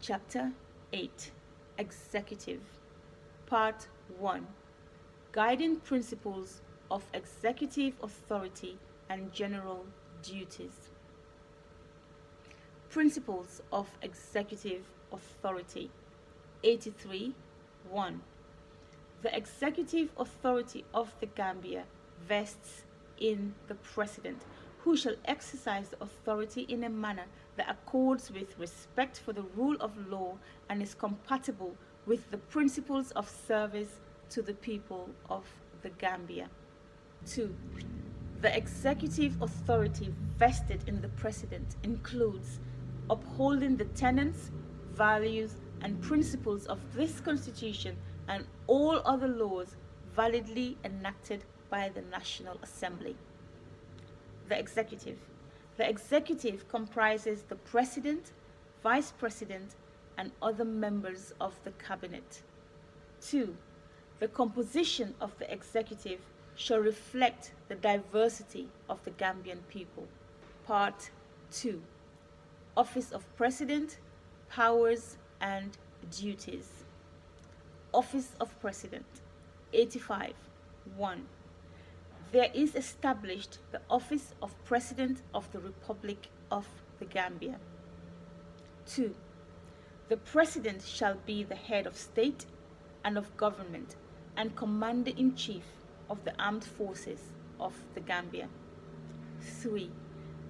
Chapter 8 Executive Part 1 Guiding Principles of Executive Authority and General Duties. Principles of Executive Authority 83 1. The executive authority of the Gambia vests in the President, who shall exercise the authority in a manner that accords with respect for the rule of law and is compatible with the principles of service to the people of the Gambia. 2. The executive authority vested in the President includes upholding the tenets, values, and principles of this Constitution and all other laws validly enacted by the National Assembly. The Executive. The Executive comprises the President, Vice President, and other members of the Cabinet. 2. The composition of the Executive shall reflect the diversity of the Gambian people. Part 2. Office of President, Powers and Duties. Office of President 85 1. There is established the Office of President of the Republic of the Gambia. 2. The President shall be the head of state and of government and Commander-in-Chief of the Armed Forces of the Gambia. 3.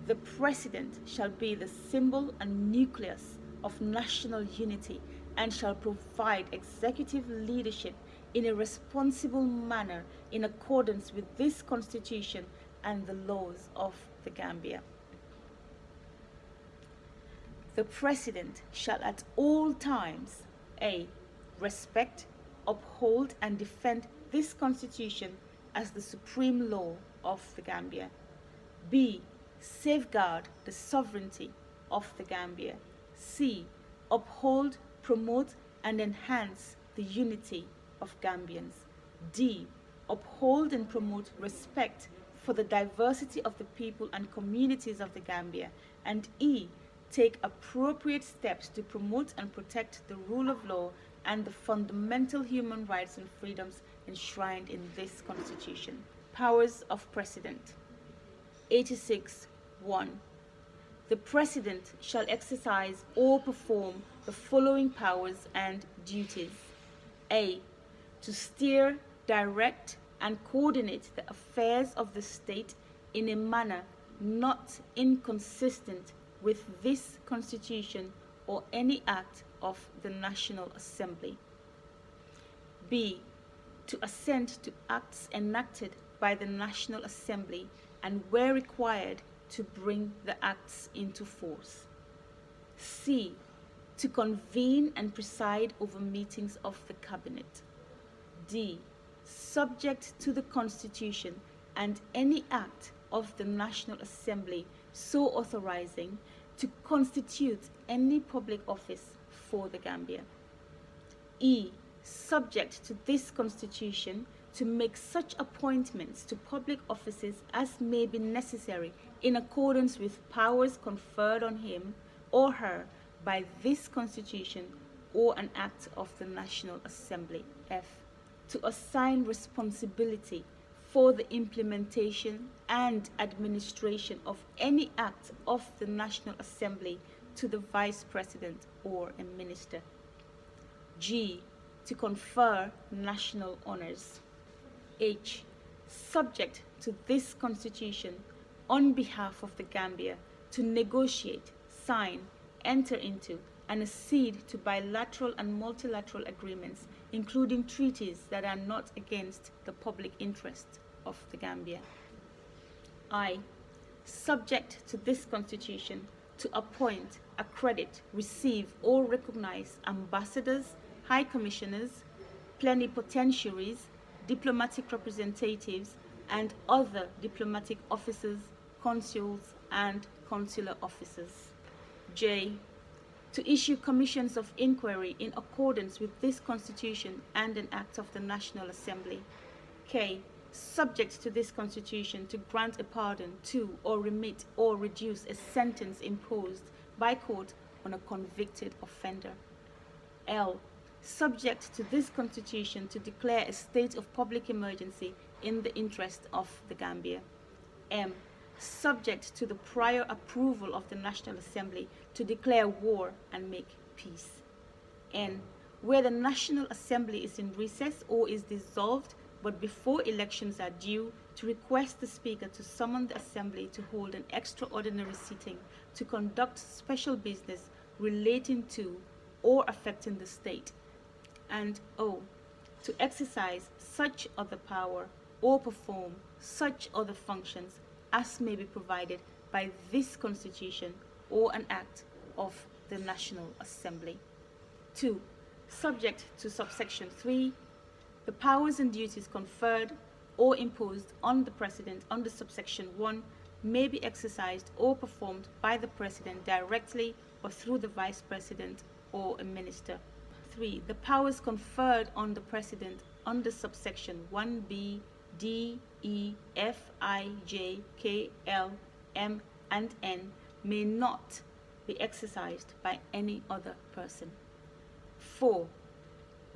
The President shall be the symbol and nucleus of national unity and shall provide executive leadership in a responsible manner in accordance with this Constitution and the laws of the Gambia. The President shall at all times a. Respect, uphold and defend this Constitution as the supreme law of the Gambia. b. Safeguard the sovereignty of the Gambia. c. Uphold, promote and enhance the unity of Gambians. d. Uphold and promote respect for the diversity of the people and communities of the Gambia. And e. Take appropriate steps to promote and protect the rule of law and the fundamental human rights and freedoms enshrined in this Constitution. Powers of President 86 1. The President shall exercise or perform the following powers and duties. A. To steer, direct, and coordinate the affairs of the state in a manner not inconsistent with this Constitution or any act of the National Assembly. B. To assent to acts enacted by the National Assembly and, where required, to bring the acts into force. C. To convene and preside over meetings of the Cabinet. D. Subject to the Constitution and any act of the National Assembly so authorizing, to constitute any public office for the Gambia. E. Subject to this Constitution, to make such appointments to public offices as may be necessary in accordance with powers conferred on him or her by this Constitution or an act of the National Assembly. F. To assign responsibility for the implementation and administration of any act of the National Assembly to the Vice President or a Minister. G. To confer national honors. H. Subject to this Constitution, on behalf of the Gambia, to negotiate, sign, enter into, and accede to bilateral and multilateral agreements, including treaties that are not against the public interest of the Gambia. I. Subject to this Constitution, to appoint, accredit, receive, or recognize ambassadors, high commissioners, plenipotentiaries, diplomatic representatives, and other diplomatic officers, consuls, and consular officers. J. To issue commissions of inquiry in accordance with this Constitution and an act of the National Assembly. K. Subject to this Constitution, to grant a pardon to or remit or reduce a sentence imposed by court on a convicted offender. L. Subject to this Constitution to declare a state of public emergency in the interest of the Gambia. M. Subject to the prior approval of the National Assembly to declare war and make peace. N. Where the National Assembly is in recess or is dissolved, but before elections are due, to request the Speaker to summon the Assembly to hold an extraordinary sitting to conduct special business relating to or affecting the state. And O. To exercise such other power or perform such other functions as may be provided by this Constitution or an act of the National Assembly. 2. Subject to subsection 3, the powers and duties conferred or imposed on the President under subsection 1 may be exercised or performed by the President directly or through the Vice President or a Minister. 3. The powers conferred on the President under subsection 1b, d, e, f, I, j, k, l, m, and n may not be exercised by any other person. 4.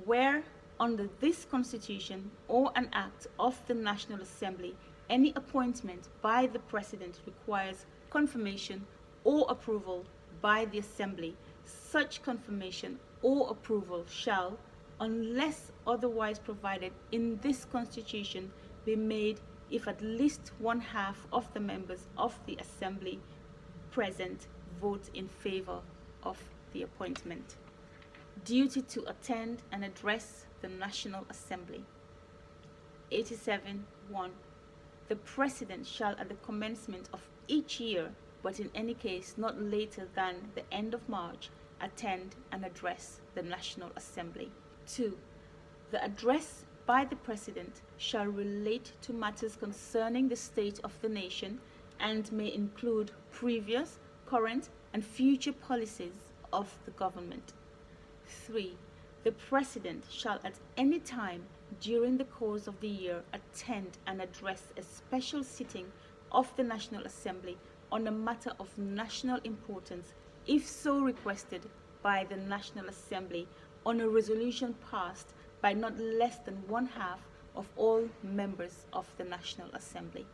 Where under this Constitution or an act of the National Assembly any appointment by the President requires confirmation or approval by the Assembly, such confirmation or approval shall, unless otherwise provided in this Constitution, be made if at least one half of the members of the Assembly present vote in favor of the appointment. Duty to attend and address the National Assembly. 87.1. The President shall at the commencement of each year, but in any case not later than the end of March, attend and address the National Assembly. 2. The address by the President shall relate to matters concerning the state of the nation and may include previous, current, and future policies of the government. 3. The President shall at any time during the course of the year attend and address a special sitting of the National Assembly on a matter of national importance if so requested by the National Assembly on a resolution passed by not less than one half of all members of the National Assembly.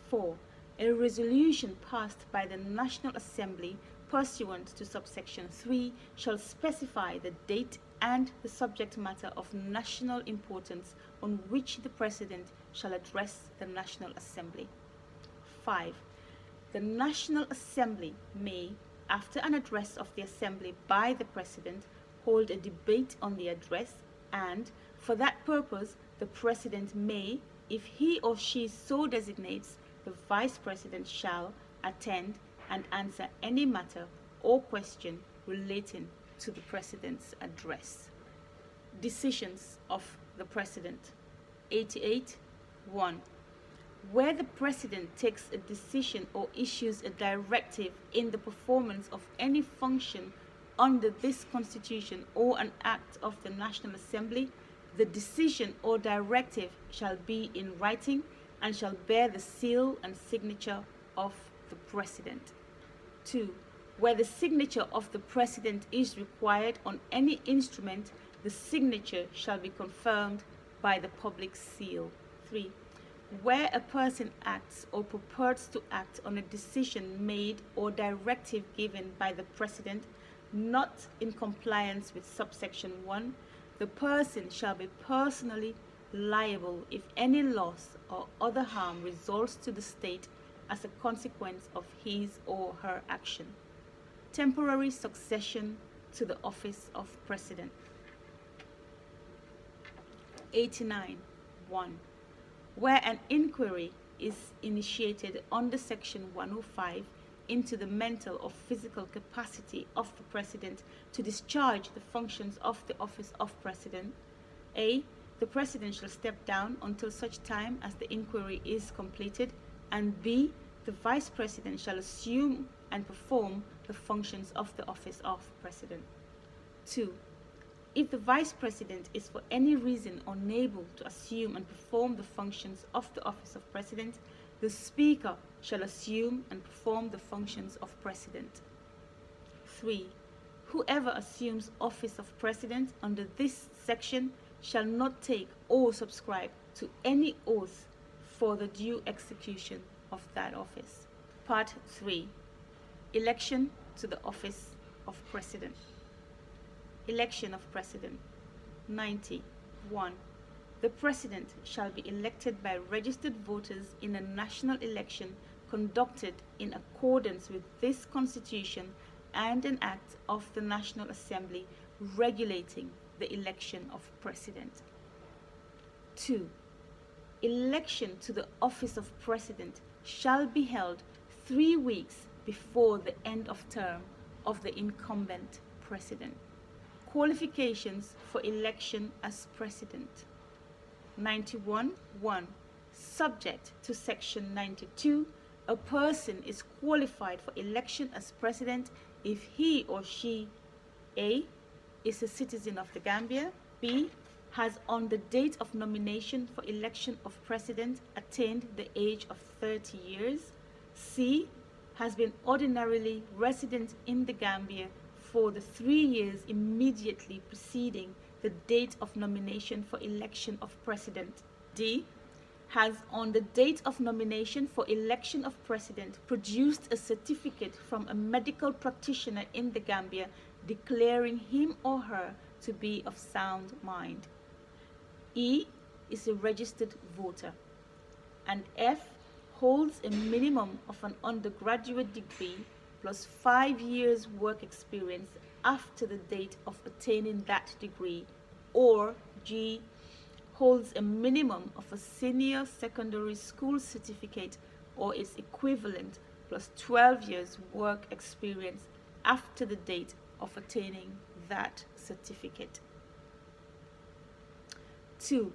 4. A resolution passed by the National Assembly pursuant to subsection 3 shall specify the date and the subject matter of national importance on which the President shall address the National Assembly. 5. The National Assembly may, after an address of the Assembly by the President, hold a debate on the address, and, for that purpose, the President may, if he or she so designates, the Vice President shall attend and answer any matter or question relating to the President's address. Decisions of the President. 88.1. Where the President takes a decision or issues a directive in the performance of any function under this Constitution or an act of the National Assembly, the decision or directive shall be in writing and shall bear the seal and signature of the President. 2. Where the signature of the President is required on any instrument, the signature shall be confirmed by the public seal. 3. Where a person acts or purports to act on a decision made or directive given by the President not in compliance with subsection 1, the person shall be personally liable if any loss or other harm results to the state as a consequence of his or her action. Temporary succession to the office of President. 89.1. Where an inquiry is initiated under section 105 into the mental or physical capacity of the President to discharge the functions of the office of President, A. The President shall step down until such time as the inquiry is completed, and B. The Vice President shall assume and perform the functions of the office of President. 2. If the Vice President is for any reason unable to assume and perform the functions of the office of President, the Speaker shall assume and perform the functions of President. 3. Whoever assumes office of President under this section shall not take or subscribe to any oath for the due execution of that office. Part 3. Election to the office of President. Election of President. 91. The President shall be elected by registered voters in a national election conducted in accordance with this Constitution and an act of the National Assembly regulating the election of President. 2. Election to the office of President shall be held 3 weeks before the end of term of the incumbent President. Qualifications for election as President. 91.1. Subject to Section 92, a person is qualified for election as President if he or she A. is a citizen of the Gambia, B. has on the date of nomination for election of President attained the age of 30 years, C. has been ordinarily resident in the Gambia for the 3 years immediately preceding the date of nomination for election of President, D. has on the date of nomination for election of President produced a certificate from a medical practitioner in the Gambia declaring him or her to be of sound mind. E is a registered voter. And F holds a minimum of an undergraduate degree plus 5 years work experience after the date of attaining that degree, or G holds a minimum of a senior secondary school certificate or its equivalent plus 12 years work experience after the date of attaining that certificate. 2.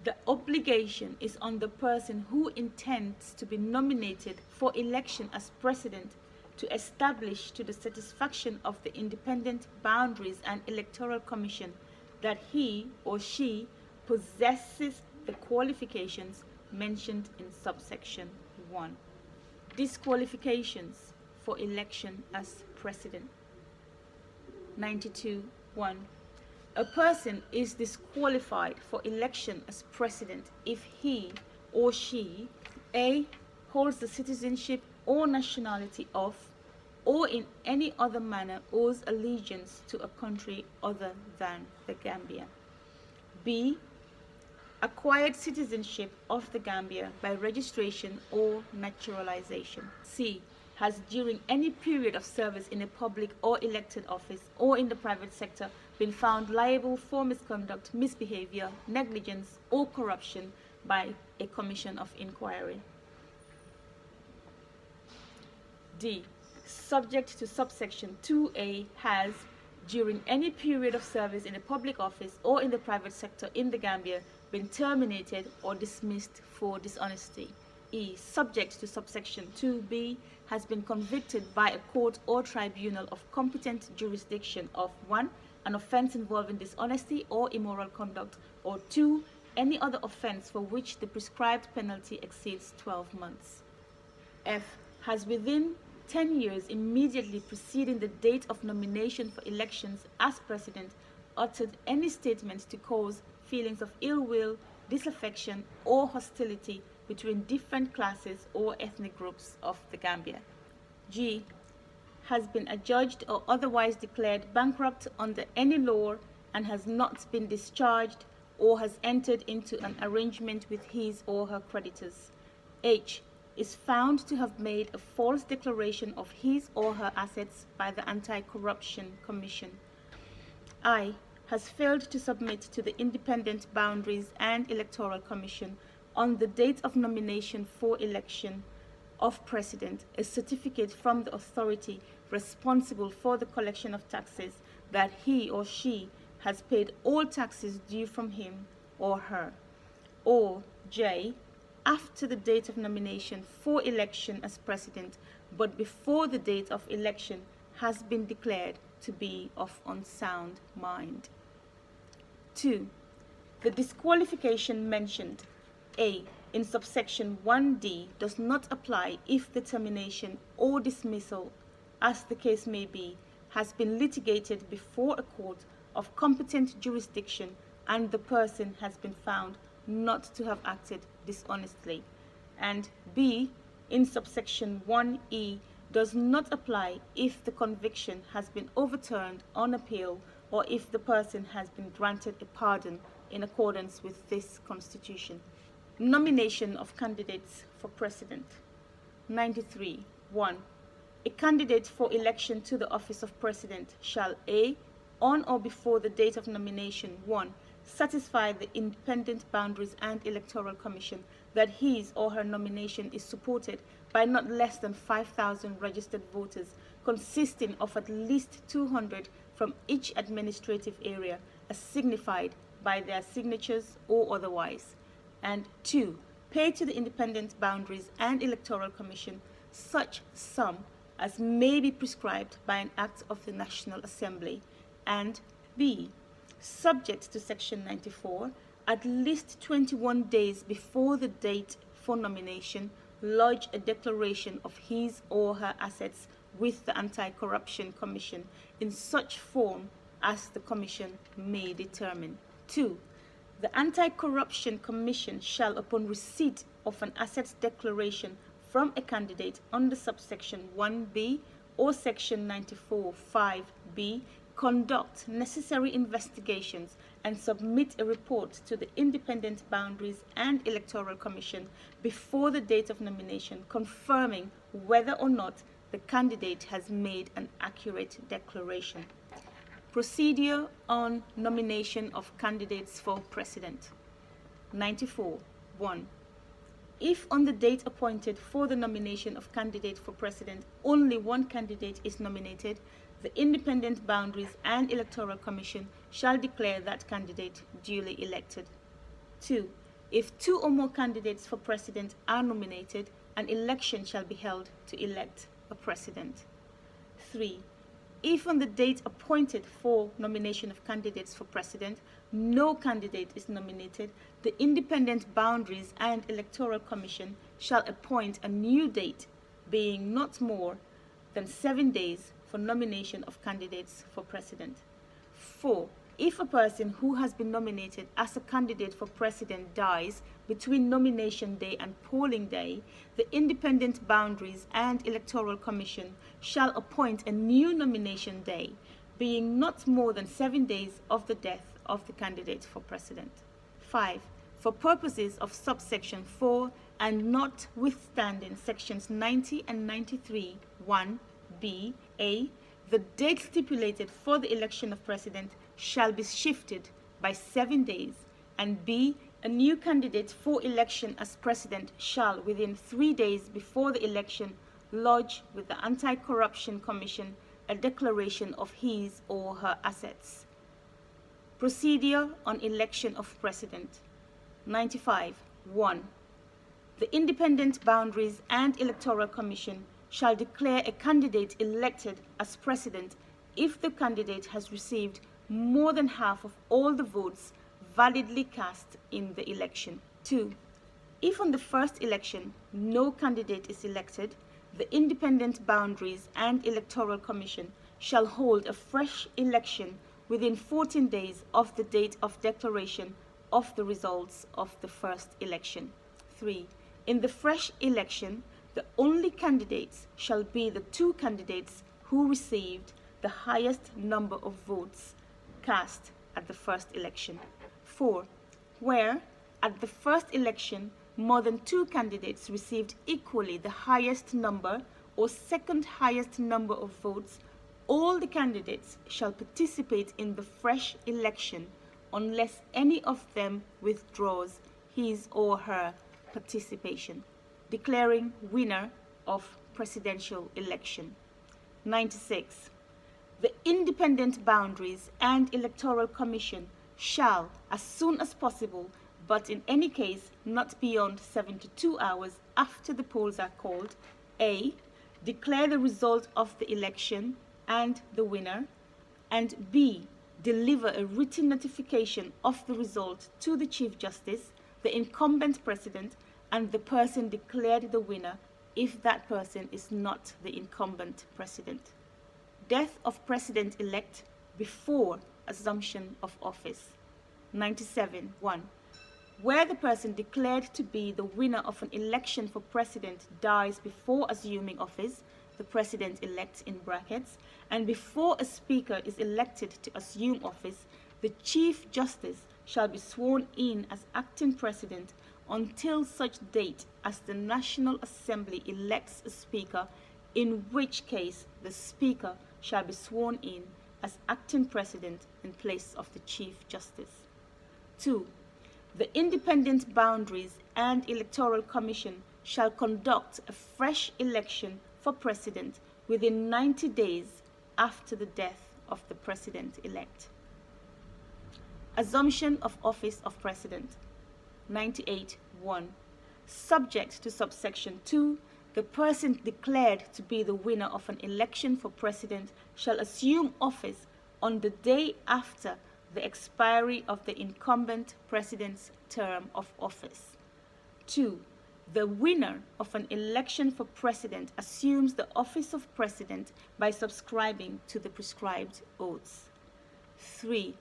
The obligation is on the person who intends to be nominated for election as President to establish to the satisfaction of the Independent Boundaries and Electoral Commission that he or she possesses the qualifications mentioned in subsection 1. Disqualifications for election as President. 92.1. A person is disqualified for election as President if he or she A. holds the citizenship or nationality of, or in any other manner owes allegiance to a country other than the Gambia. B. Acquired citizenship of the Gambia by registration or naturalization. C. Has during any period of service in a public or elected office or in the private sector been found liable for misconduct, misbehavior, negligence, or corruption by a commission of inquiry. D. Subject to subsection 2A has, during any period of service in a public office or in the private sector in the Gambia, been terminated or dismissed for dishonesty. E. Subject to subsection 2B has been convicted by a court or tribunal of competent jurisdiction of 1. An offense involving dishonesty or immoral conduct, or 2. Any other offense for which the prescribed penalty exceeds 12 months. F. Has within 10 years immediately preceding the date of nomination for elections as President uttered any statement to cause feelings of ill will, disaffection, or hostility between different classes or ethnic groups of the Gambia. G. Has been adjudged or otherwise declared bankrupt under any law and has not been discharged or has entered into an arrangement with his or her creditors. H. Is found to have made a false declaration of his or her assets by the Anti-Corruption Commission. I. Has failed to submit to the Independent Boundaries and Electoral Commission on the date of nomination for election of President a certificate from the authority responsible for the collection of taxes that he or she has paid all taxes due from him or her. Or J. After the date of nomination for election as President, but before the date of election, has been declared to be of unsound mind. 2. The disqualification mentioned A. in subsection 1D does not apply if the termination or dismissal, as the case may be, has been litigated before a court of competent jurisdiction and the person has been found not to have acted dishonestly. And B, in subsection 1E, does not apply if the conviction has been overturned on appeal or if the person has been granted a pardon in accordance with this Constitution. Nomination of candidates for President. 93. 1. A candidate for election to the office of President shall A, on or before the date of nomination, 1. Satisfy the Independent Boundaries and Electoral Commission that his or her nomination is supported by not less than 5,000 registered voters, consisting of at least 200 from each administrative area, as signified by their signatures or otherwise. And 2. Pay to the Independent Boundaries and Electoral Commission such sum as may be prescribed by an act of the National Assembly. And B. Subject to Section 94, at least 21 days before the date for nomination, lodge a declaration of his or her assets with the Anti-Corruption Commission in such form as the Commission may determine. 2. The Anti-Corruption Commission shall, upon receipt of an assets declaration from a candidate under subsection 1B or section 94(5)B, conduct necessary investigations and submit a report to the Independent Boundaries and Electoral Commission before the date of nomination, confirming whether or not the candidate has made an accurate declaration. Procedure on nomination of candidates for President. 94. 1. If on the date appointed for the nomination of candidate for President only one candidate is nominated, the Independent Boundaries and Electoral Commission shall declare that candidate duly elected. 2. If 2 or more candidates for President are nominated, an election shall be held to elect a President. 3. If on the date appointed for nomination of candidates for President, no candidate is nominated, the Independent Boundaries and Electoral Commission shall appoint a new date, being not more than 7 days for nomination of candidates for President. 4. If a person who has been nominated as a candidate for President dies between nomination day and polling day, the Independent Boundaries and Electoral Commission shall appoint a new nomination day, being not more than 7 days of the death of the candidate for President. 5. For purposes of subsection 4 and notwithstanding sections 90 and 93, 1b, a, the date stipulated for the election of President shall be shifted by 7 days, and b, a new candidate for election as President shall, within 3 days before the election, lodge with the Anti-Corruption Commission a declaration of his or her assets. Procedure on election of President. 95. 1. The Independent Boundaries and Electoral Commission shall declare a candidate elected as President if the candidate has received more than half of all the votes validly cast in the election. 2. If on the first election no candidate is elected, the Independent Boundaries and Electoral Commission shall hold a fresh election within 14 days of the date of declaration of the results of the first election. 3. In the fresh election, the only candidates shall be the 2 candidates who received the highest number of votes cast at the first election. 4. Where, at the first election, more than 2 candidates received equally the highest number or second highest number of votes, all the candidates shall participate in the fresh election unless any of them withdraws his or her participation, declaring winner of presidential election. 96. The Independent Boundaries and Electoral Commission shall, as soon as possible, but in any case not beyond 72 hours after the polls are called, a, declare the result of the election and the winner, and b, deliver a written notification of the result to the Chief Justice, the incumbent President, and the person declared the winner if that person is not the incumbent President. death of president-elect before assumption of office. 97. 1. Where the person declared to be the winner of an election for president dies before assuming office, the president-elect in brackets, and before a speaker is elected to assume office, the Chief Justice shall be sworn in as acting president until such date as the National Assembly elects a speaker, in which case the speaker shall be sworn in as acting president in place of the Chief Justice. 2. The Independent Boundaries and Electoral Commission shall conduct a fresh election for president within 90 days after the death of the president-elect. Assumption of office of president. 98. 1. Subject to subsection 2, the person declared to be the winner of an election for president shall assume office on the day after the expiry of the incumbent president's term of office. 2. The winner of an election for president assumes the office of president by subscribing to the prescribed oaths. 3.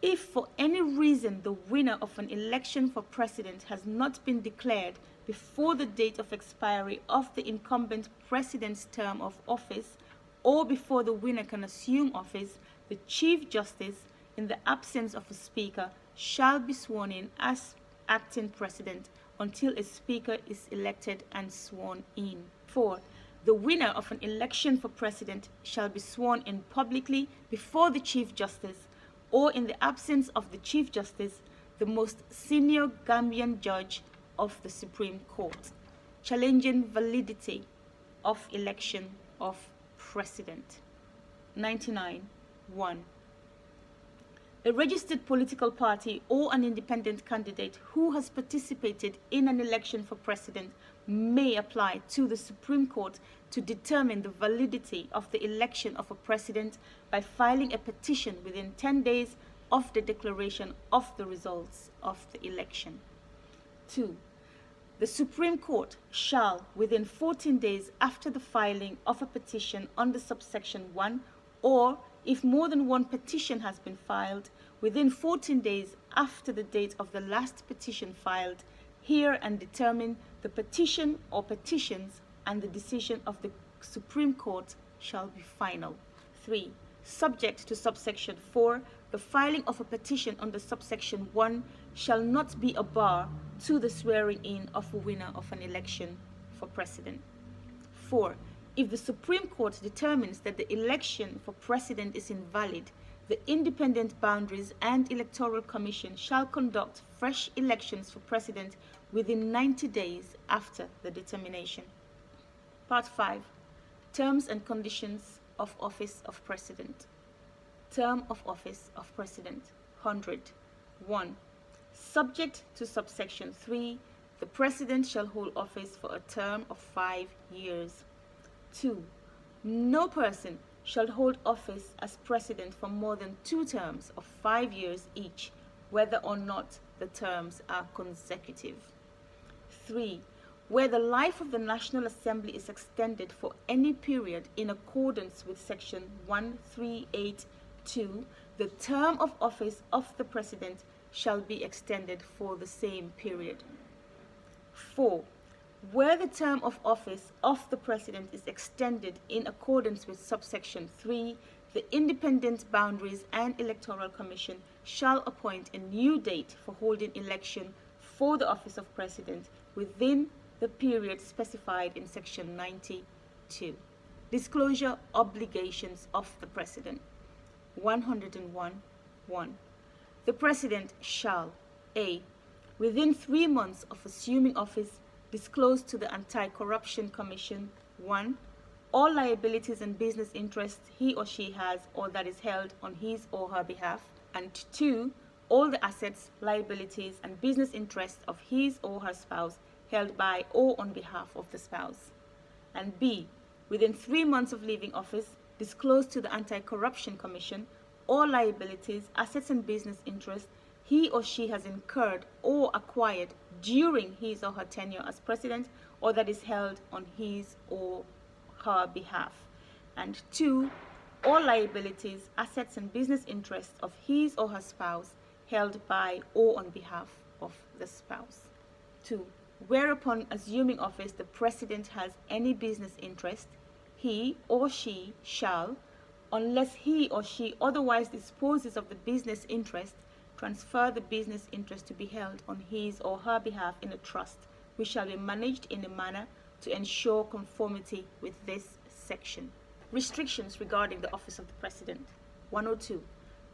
If for any reason the winner of an election for president has not been declared before the date of expiry of the incumbent president's term of office, or before the winner can assume office, the Chief Justice, in the absence of a speaker, shall be sworn in as acting president until a speaker is elected and sworn in. 4. The winner of an election for president shall be sworn in publicly before the Chief Justice, or in the absence of the Chief Justice, the most senior Gambian judge of the Supreme Court, challenging validity of election of president. 99. 1. A registered political party or an independent candidate who has participated in an election for president may apply to the Supreme Court to determine the validity of the election of a president by filing a petition within 10 days of the declaration of the results of the election. 2. The Supreme Court shall, within 14 days after the filing of a petition under subsection 1, or if more than one petition has been filed, within 14 days after the date of the last petition filed, hear and determine the petition or petitions, and the decision of the Supreme Court shall be final. 3. Subject to subsection 4, the filing of a petition under subsection 1 shall not be a bar to the swearing in of a winner of an election for president. 4. If the Supreme Court determines that the election for president is invalid, the Independent Boundaries and Electoral Commission shall conduct fresh elections for president within 90 days after the determination. Part 5. Terms and conditions of office of president. Term of office of president. 100. 1. Subject to subsection 3, the president shall hold office for a term of 5 years. 2. No person shall hold office as president for more than 2 terms of 5 years each, whether or not the terms are consecutive. 3. Where the life of the National Assembly is extended for any period in accordance with section 1382, the term of office of the president shall be extended for the same period. 4. Where the term of office of the president is extended in accordance with subsection 3, the Independent Boundaries and Electoral Commission shall appoint a new date for holding election for the office of president within the period specified in section 92. Disclosure obligations of the president. 101.1. The president shall: A. Within 3 months of assuming office, disclose to the Anti-Corruption Commission 1. All liabilities and business interests he or she has or that is held on his or her behalf, and 2. All the assets, liabilities, and business interests of his or her spouse held by or on behalf of the spouse. And B. Within 3 months of leaving office, disclose to the Anti-Corruption Commission all liabilities, assets, and business interests he or she has incurred or acquired during his or her tenure as president or that is held on his or her behalf. And 2. or liabilities, assets, and business interests of his or her spouse held by or on behalf of the spouse. 2. Whereupon assuming office the President has any business interest, he or she shall, unless he or she otherwise disposes of the business interest, transfer the business interest to be held on his or her behalf in a trust, which shall be managed in a manner to ensure conformity with this section. Restrictions regarding the office of the President. 102.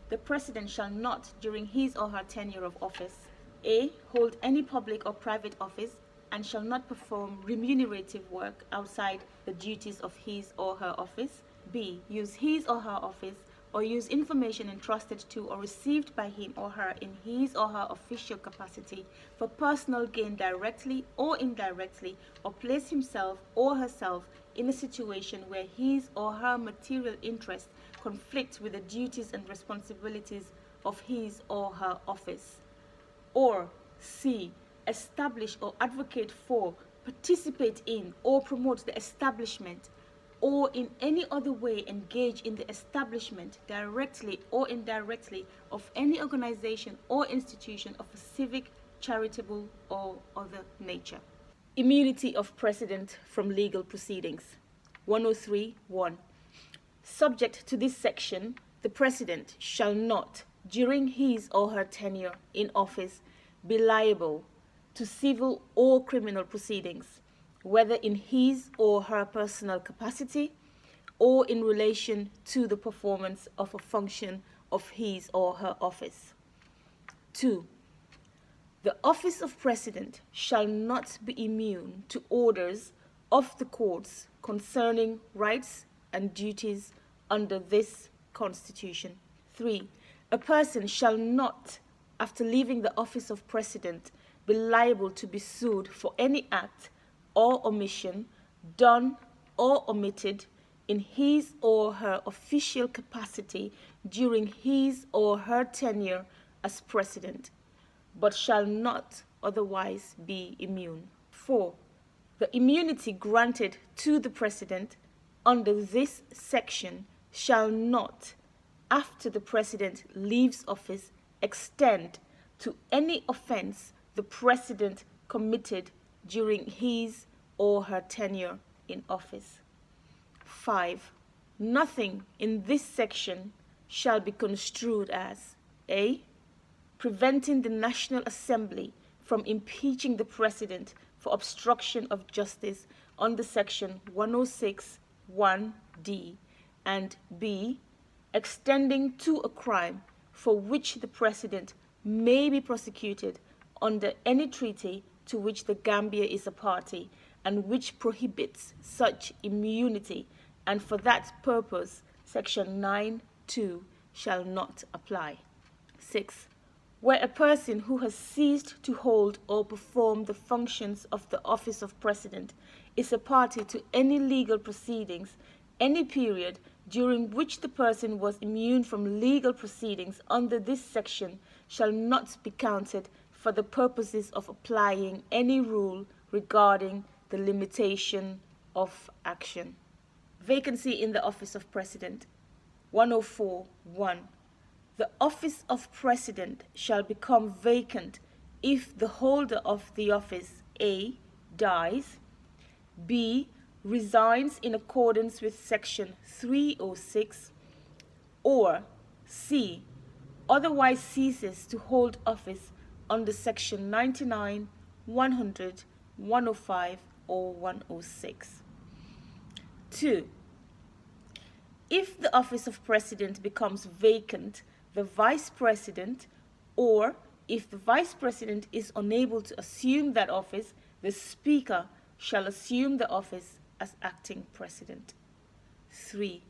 The President shall not, during his or her tenure of office, A. Hold any public or private office, and shall not perform remunerative work outside the duties of his or her office. B. Use his or her office or use information entrusted to or received by him or her in his or her official capacity for personal gain directly or indirectly, or place himself or herself in a situation where his or her material interest conflicts with the duties and responsibilities of his or her office. Or C. Establish or advocate for, participate in, or promote the establishment, or in any other way engage in the establishment, directly or indirectly, of any organization or institution of a civic, charitable, or other nature. Immunity of President from legal proceedings. 103.1. Subject to this section, the President shall not, during his or her tenure in office, be liable to civil or criminal proceedings, whether in his or her personal capacity or in relation to the performance of a function of his or her office. 2. The office of President shall not be immune to orders of the courts concerning rights and duties under this Constitution. 3. A person shall not, after leaving the office of President, be liable to be sued for any act or omission done or omitted in his or her official capacity during his or her tenure as President, but shall not otherwise be immune. 4. The immunity granted to the President under this section shall not, after the President leaves office, extend to any offense the President committed during his or her tenure in office. 5. Nothing in this section shall be construed as A. Preventing the National Assembly from impeaching the President for obstruction of justice under Section 106(1)(d), and B. Extending to a crime for which the President may be prosecuted under any treaty to which the Gambia is a party and which prohibits such immunity, and for that purpose Section 9(2) shall not apply. 6. Where a person who has ceased to hold or perform the functions of the office of President is a party to any legal proceedings, any period during which the person was immune from legal proceedings under this section shall not be counted for the purposes of applying any rule regarding the limitation of action. Vacancy in the office of President. 104.1. The office of President shall become vacant if the holder of the office A. dies, B. resigns in accordance with Section 306, or C. otherwise ceases to hold office under Section 99, 100, 105, or 106. 2. If the office of President becomes vacant, the Vice President, or if the Vice President is unable to assume that office, the Speaker shall assume the office as acting President. 3.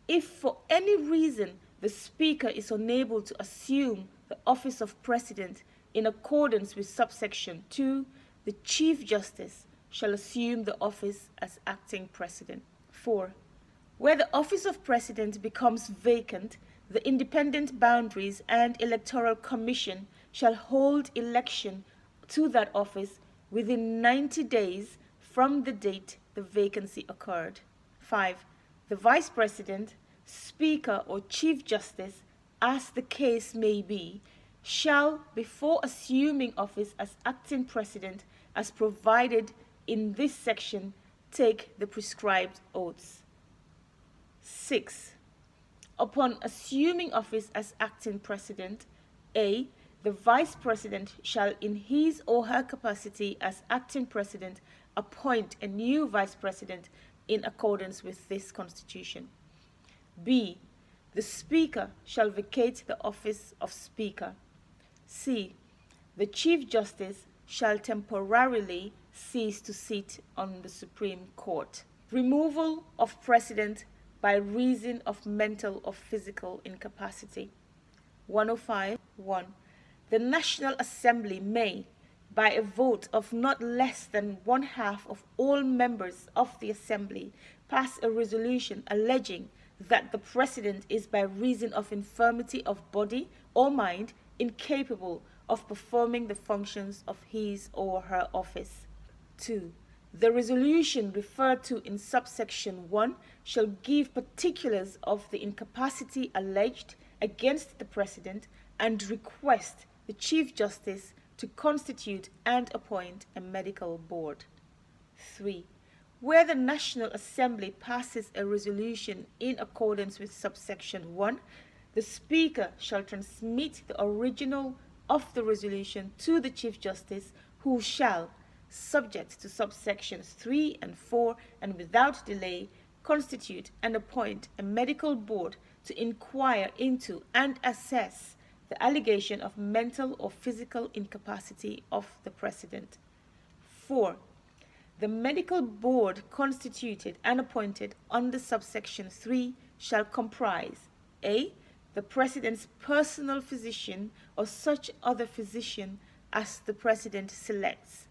If for any reason the Speaker is unable to assume the office of President in accordance with subsection 2, the Chief Justice shall assume the office as acting President. 4. Where the office of President becomes vacant, the Independent Boundaries and Electoral Commission shall hold election to that office within 90 days from the date the vacancy occurred. 5. The Vice President, Speaker or Chief Justice, as the case may be, shall, before assuming office as acting President as provided in this section, take the prescribed oaths. 6. Upon assuming office as acting President, A. The Vice President shall, in his or her capacity as acting President, appoint a new Vice President in accordance with this Constitution. B. The Speaker shall vacate the office of Speaker. C. The Chief Justice shall temporarily cease to sit on the Supreme Court. Removal of President by reason of mental or physical incapacity. 105.1. The National Assembly may, by a vote of not less than 1/2 of all members of the Assembly, pass a resolution alleging that the President is by reason of infirmity of body or mind incapable of performing the functions of his or her office. 2. The resolution referred to in subsection 1 shall give particulars of the incapacity alleged against the President and request the Chief Justice to constitute and appoint a medical board. 3. Where the National Assembly passes a resolution in accordance with subsection 1, the Speaker shall transmit the original of the resolution to the Chief Justice, who shall, subject to subsections 3 and 4, and without delay, constitute and appoint a medical board to inquire into and assess the allegation of mental or physical incapacity of the President. 4. The medical board constituted and appointed under subsection 3 shall comprise A. The President's personal physician or such other physician as the President selects,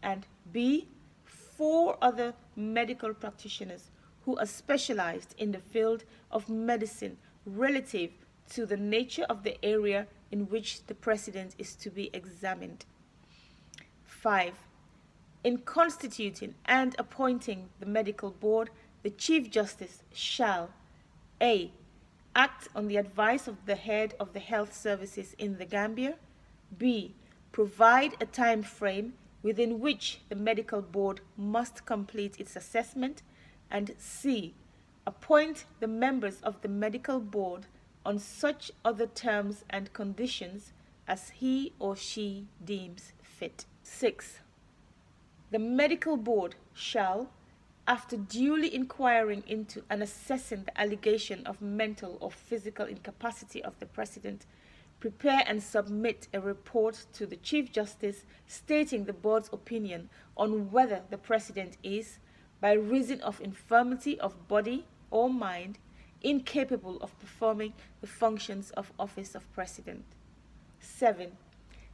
and B. 4 other medical practitioners who are specialized in the field of medicine relative to the nature of the area in which the President is to be examined. 5. In constituting and appointing the medical board, the Chief Justice shall A. Act on the advice of the head of the health services in the Gambia. B. Provide a time frame within which the medical board must complete its assessment. And C. Appoint the members of the medical board on such other terms and conditions as he or she deems fit. 6. The medical board shall, after duly inquiring into and assessing the allegation of mental or physical incapacity of the President, prepare and submit a report to the Chief Justice stating the board's opinion on whether the President is, by reason of infirmity of body or mind, incapable of performing the functions of office of President. 7.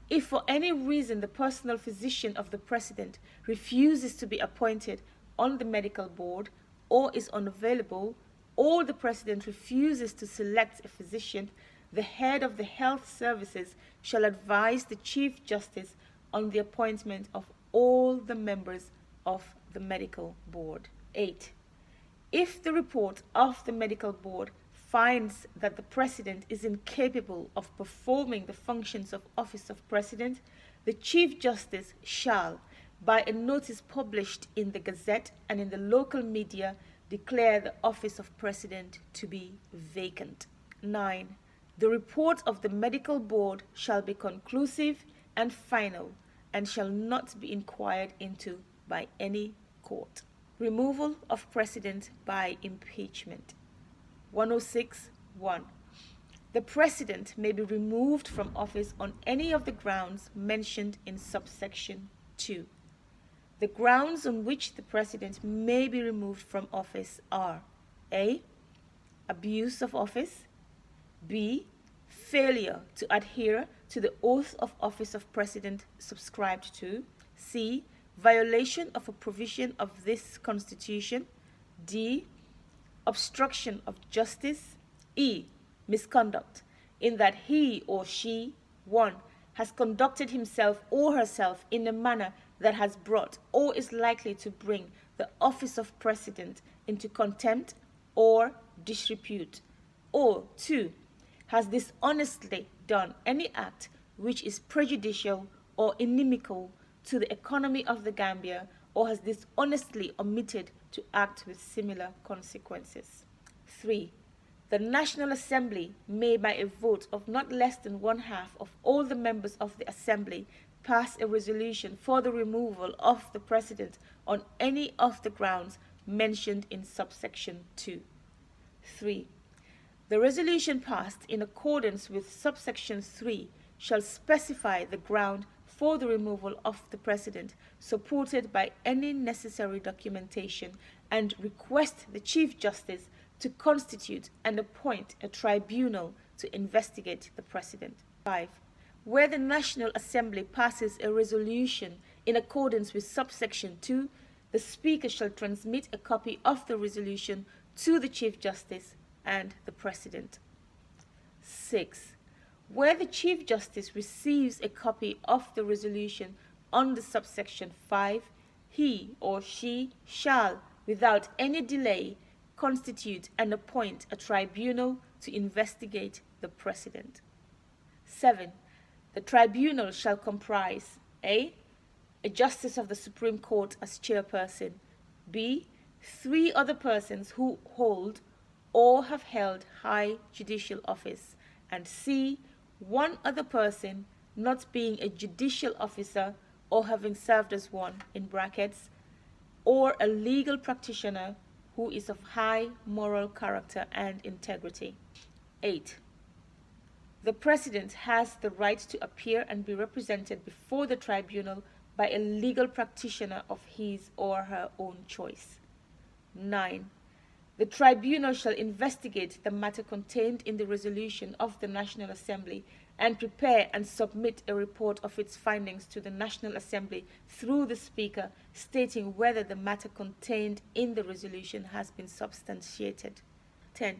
If for any reason the personal physician of the President refuses to be appointed on the medical board or is unavailable, or the President refuses to select a physician, the head of the health services shall advise the Chief Justice on the appointment of all the members of the medical board. 8. If the report of the medical board finds that the President is incapable of performing the functions of office of President, the Chief Justice shall, by a notice published in the Gazette and in the local media, declare the office of President to be vacant. 9. The report of the medical board shall be conclusive and final and shall not be inquired into by any court. Removal of President by impeachment. 106.1. The President may be removed from office on any of the grounds mentioned in subsection 2. The grounds on which the President may be removed from office are A. Abuse of office. B. Failure to adhere to the oath of office of President subscribed to. C. Violation of a provision of this Constitution. D. Obstruction of justice. E. Misconduct, in that he or she, 1. Has conducted himself or herself in a manner that has brought or is likely to bring the office of President into contempt or disrepute. Or 2. Has dishonestly done any act which is prejudicial or inimical to the economy of the Gambia, or has dishonestly omitted to act with similar consequences. 3. The National Assembly may, by a vote of not less than one-half of all the members of the Assembly, pass a resolution for the removal of the President on any of the grounds mentioned in subsection 2. 3. The resolution passed in accordance with subsection 3 shall specify the ground for the removal of the President, supported by any necessary documentation, and request the Chief Justice to constitute and appoint a tribunal to investigate the President. 5. Where the National Assembly passes a resolution in accordance with subsection 2, the Speaker shall transmit a copy of the resolution to the Chief Justice and the President. 6. Where the Chief Justice receives a copy of the resolution under subsection 5, he or she shall, without any delay, constitute and appoint a tribunal to investigate the President. 7. The tribunal shall comprise a Justice of the Supreme Court as chairperson, b. 3 other persons who hold or have held high judicial office, and c. 1 other person not being a judicial officer or having served as one, in brackets, or a legal practitioner who is of high moral character and integrity. 8. The President has the right to appear and be represented before the tribunal by a legal practitioner of his or her own choice. 9. The tribunal shall investigate the matter contained in the resolution of the National Assembly and prepare and submit a report of its findings to the National Assembly through the Speaker, stating whether the matter contained in the resolution has been substantiated. 10.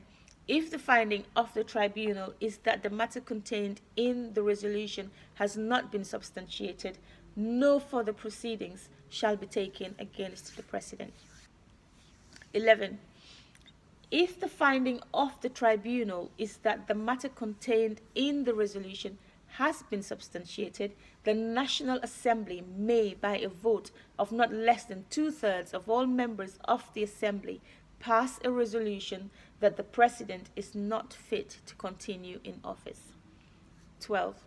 If the finding of the tribunal is that the matter contained in the resolution has not been substantiated, no further proceedings shall be taken against the President. 11. If the finding of the tribunal is that the matter contained in the resolution has been substantiated, the National Assembly may, by a vote of not less than 2/3 of all members of the Assembly, pass a resolution that the President is not fit to continue in office. 12.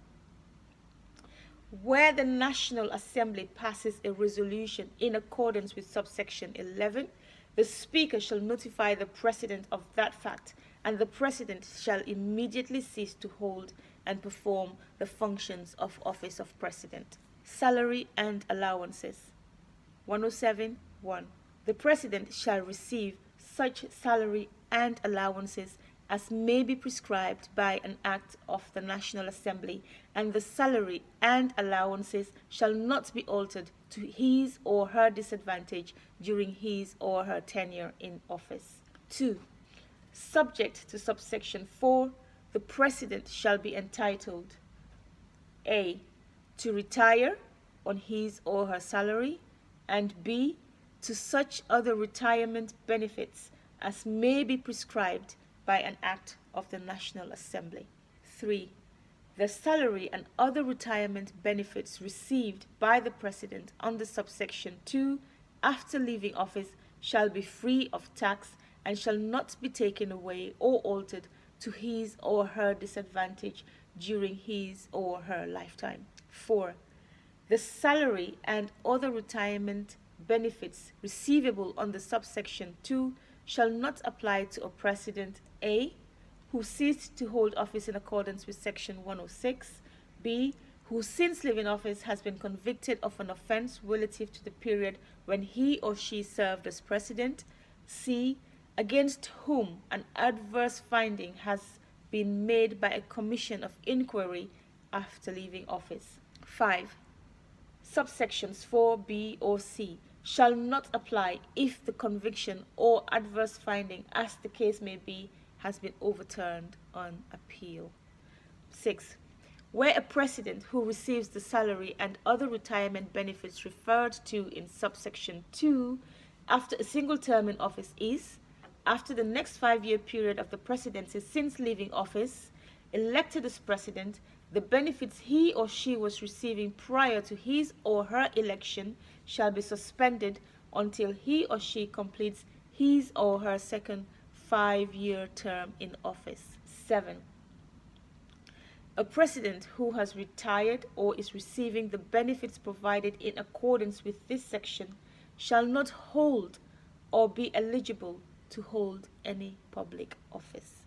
Where the National Assembly passes a resolution in accordance with subsection 11, the Speaker shall notify the President of that fact, and the President shall immediately cease to hold and perform the functions of office of President. Salary and allowances. 107.1. The President shall receive such salary and allowances as may be prescribed by an act of the National Assembly, and the salary and allowances shall not be altered to his or her disadvantage during his or her tenure in office. 2. Subject to subsection 4, the President shall be entitled a. to retire on his or her salary, and b. to such other retirement benefits as may be prescribed by an act of the National Assembly. 3. The salary and other retirement benefits received by the President under subsection 2 after leaving office shall be free of tax and shall not be taken away or altered to his or her disadvantage during his or her lifetime. 4. The salary and other retirement benefits receivable under subsection 2 shall not apply to a President A. who ceased to hold office in accordance with section 106, b. who since leaving office has been convicted of an offense relative to the period when he or she served as President, c. against whom an adverse finding has been made by a commission of inquiry after leaving office. 5. Subsections 4, b, or c shall not apply if the conviction or adverse finding, as the case may be, has been overturned on appeal. 6. Where a President who receives the salary and other retirement benefits referred to in subsection 2 after a single term in office is after the next 5-year period of the presidency since leaving office, elected as president, the benefits he or she was receiving prior to his or her election shall be suspended until he or she completes his or her second 5-year term in office. 7. A president who has retired or is receiving the benefits provided in accordance with this section shall not hold or be eligible to hold any public office.